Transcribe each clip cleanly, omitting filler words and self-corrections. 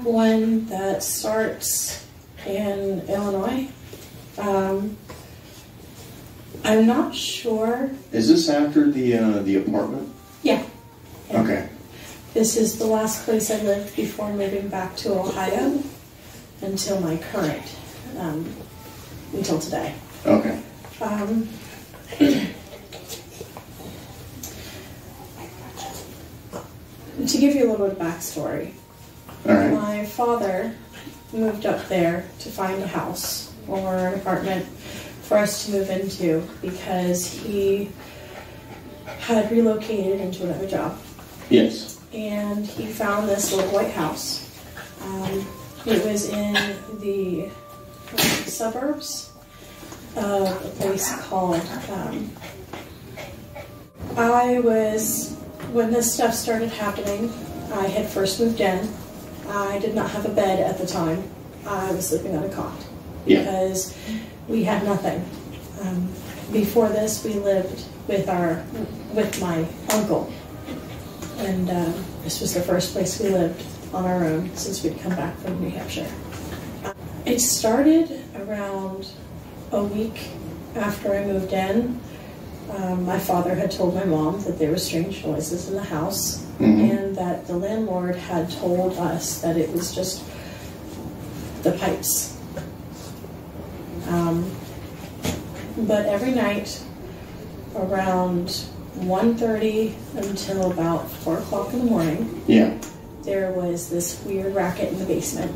one that starts in Illinois. I'm not sure. Is this after the apartment? Yeah. Okay. This is the last place I lived before moving back to Ohio until my current, until today. Okay. To give you a little bit of backstory, All right. my father moved up there to find a house or an apartment for us to move into because he had relocated into another job. Yes. And he found this little white house. It was in the suburbs of a place called, when this stuff started happening, I had first moved in. I did not have a bed at the time. I was sleeping on a cot because we had nothing. Before this, we lived with my uncle, and this was the first place we lived on our own since we'd come back from New Hampshire. It started around a week after I moved in. My father had told my mom that there were strange noises in the house, and that the landlord had told us that it was just the pipes. But every night around 1:30 until about 4 o'clock in the morning, there was this weird racket in the basement.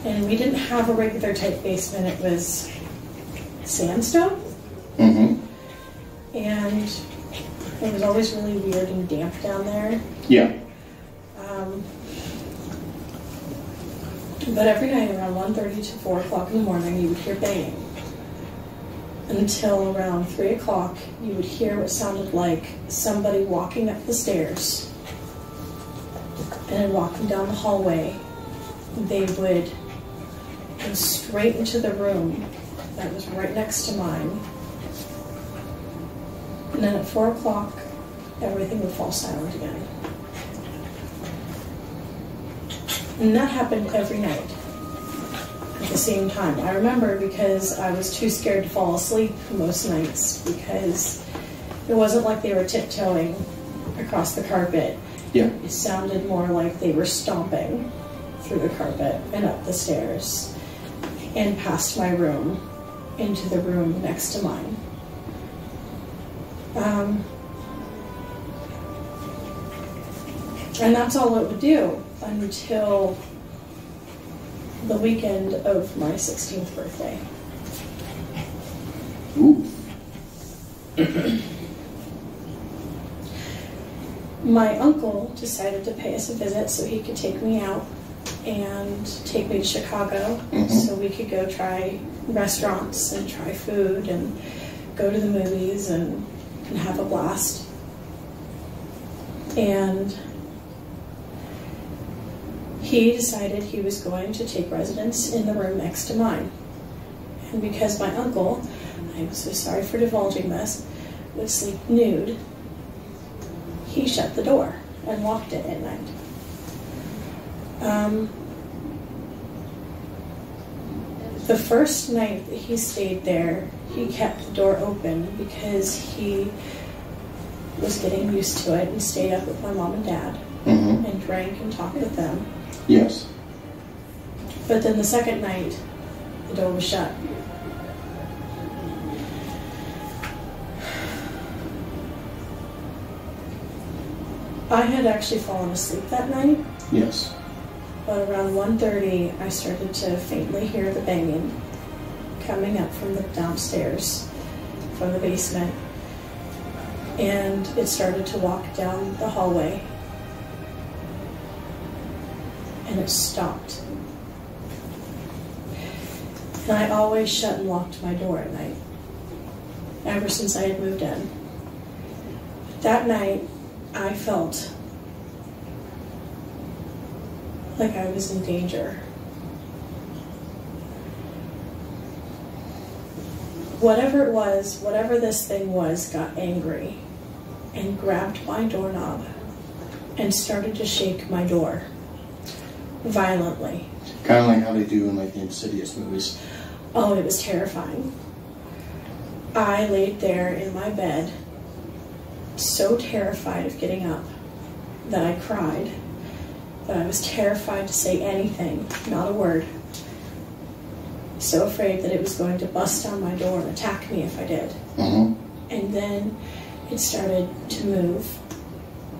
And we didn't have a regular type basement, it was sandstone. And it was always really weird and damp down there. But every night around 1:30 to 4 o'clock in the morning, you would hear banging. Until around 3 o'clock, you would hear what sounded like somebody walking up the stairs. And then walking down the hallway, they would go straight into the room that was right next to mine. And then at 4 o'clock, everything would fall silent again. And that happened every night at the same time. I remember because I was too scared to fall asleep most nights because it wasn't like they were tiptoeing across the carpet. It sounded more like they were stomping through the carpet and up the stairs and past my room into the room next to mine. And that's all it would do until the weekend of my 16th birthday. My uncle decided to pay us a visit so he could take me out and take me to Chicago so we could go try restaurants and try food and go to the movies and have a blast. And he decided he was going to take residence in the room next to mine. And because my uncle, I'm so sorry for divulging this, would sleep nude, he shut the door and locked it at night. The first night that he stayed there, he kept the door open because he was getting used to it and stayed up with my mom and dad and drank and talked with them. But then the second night, the door was shut. I had actually fallen asleep that night. But around 1:30, I started to faintly hear the banging coming up from the downstairs, from the basement. And it started to walk down the hallway. And it stopped. And I always shut and locked my door at night, ever since I had moved in. That night, I felt like I was in danger. Whatever it was, whatever this thing was, got angry and grabbed my doorknob and started to shake my door. violently. Kind of like how they do in like the Insidious movies. Oh, it was terrifying. I laid there in my bed, so terrified of getting up that I cried, that I was terrified to say anything, not a word. So afraid that it was going to bust down my door and attack me if I did. Mm-hmm. And then it started to move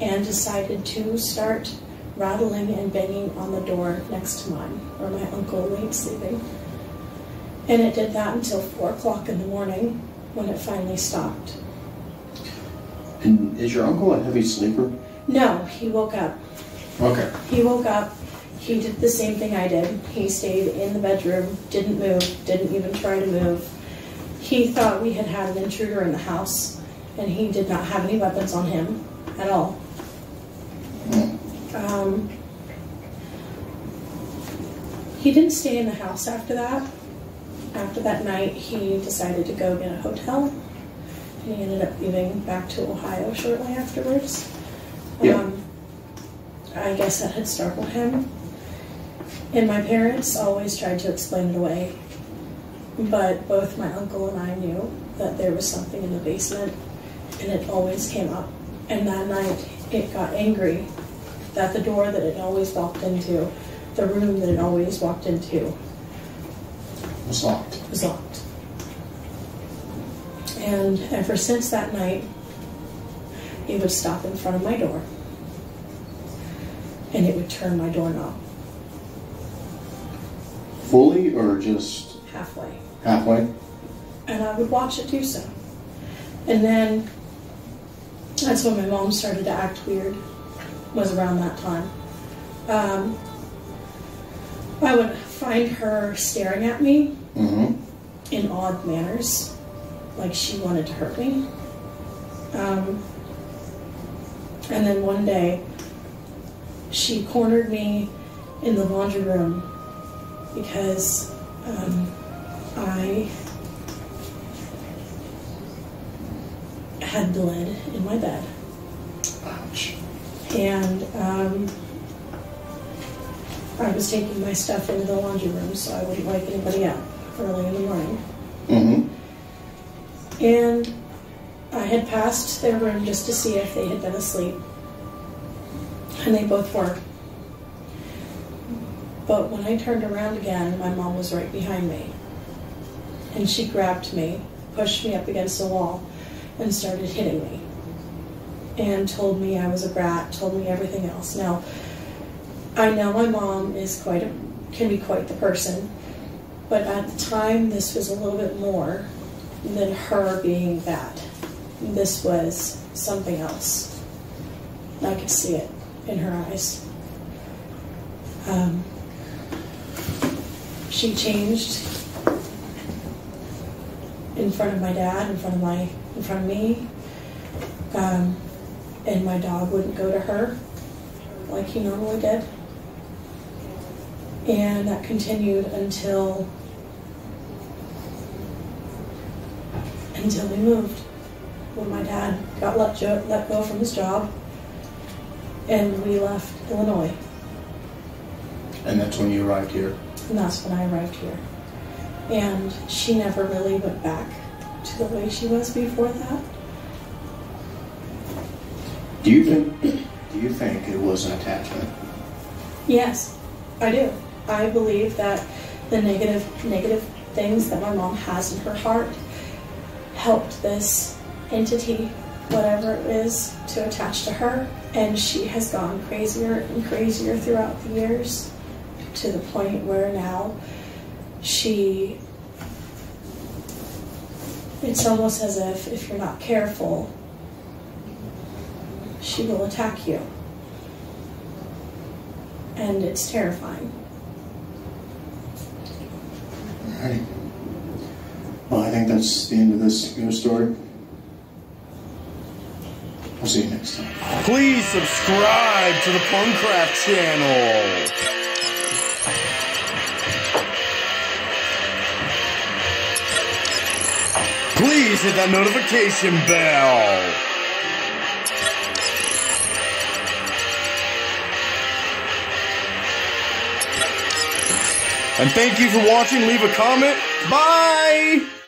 and decided to start rattling and banging on the door next to mine, where my uncle laid sleeping. And it did that until 4 o'clock in the morning, when it finally stopped. And is your uncle a heavy sleeper? No, he woke up. Okay. He woke up. He did the same thing I did. He stayed in the bedroom, didn't move, didn't even try to move. He thought we had had an intruder in the house, and he did not have any weapons on him at all. He didn't stay in the house after that. After that night, he decided to go get a hotel. He ended up leaving back to Ohio shortly afterwards. Yeah. I guess that had startled him. And my parents always tried to explain it away. But both my uncle and I knew that there was something in the basement, and it always came up. And that night, it got angry that the door that it always walked into, the room that it always walked into, was locked. was locked. And ever since that night, it would stop in front of my door, and it would turn my doorknob. Fully or just Halfway. halfway? And I would watch it do so. And then, that's when my mom started to act weird, was around that time. I would find her staring at me in odd manners, like she wanted to hurt me. And then one day, she cornered me in the laundry room because I had blood in my bed. Ouch. And I was taking my stuff into the laundry room so I wouldn't wake anybody up early in the morning. Mm-hmm. And I had passed their room just to see if they had been asleep. And they both were. But when I turned around again, my mom was right behind me. And she grabbed me, pushed me up against the wall, and started hitting me. And told me I was a brat, told me everything else. Now, I know my mom is can be quite the person, but at the time this was a little bit more than her being that. This was something else. I could see it in her eyes. She changed in front of my dad, in front of me, and my dog wouldn't go to her like he normally did. And that continued until we moved. When my dad got let go from his job, and we left Illinois. And that's when you arrived here? And that's when I arrived here. And she never really went back to the way she was before that. Do you think it was an attachment? Yes, I do. I believe that the negative things that my mom has in her heart helped this entity, whatever it is, to attach to her. And she has gone crazier and crazier throughout the years, to the point where now it's almost as if you're not careful, she will attack you. And it's terrifying. Alright. Well, I think that's the end of this ghost story. I'll see you next time. Please subscribe to the Punkcraft channel. Please hit that notification bell. And thank you for watching. Leave a comment. Bye!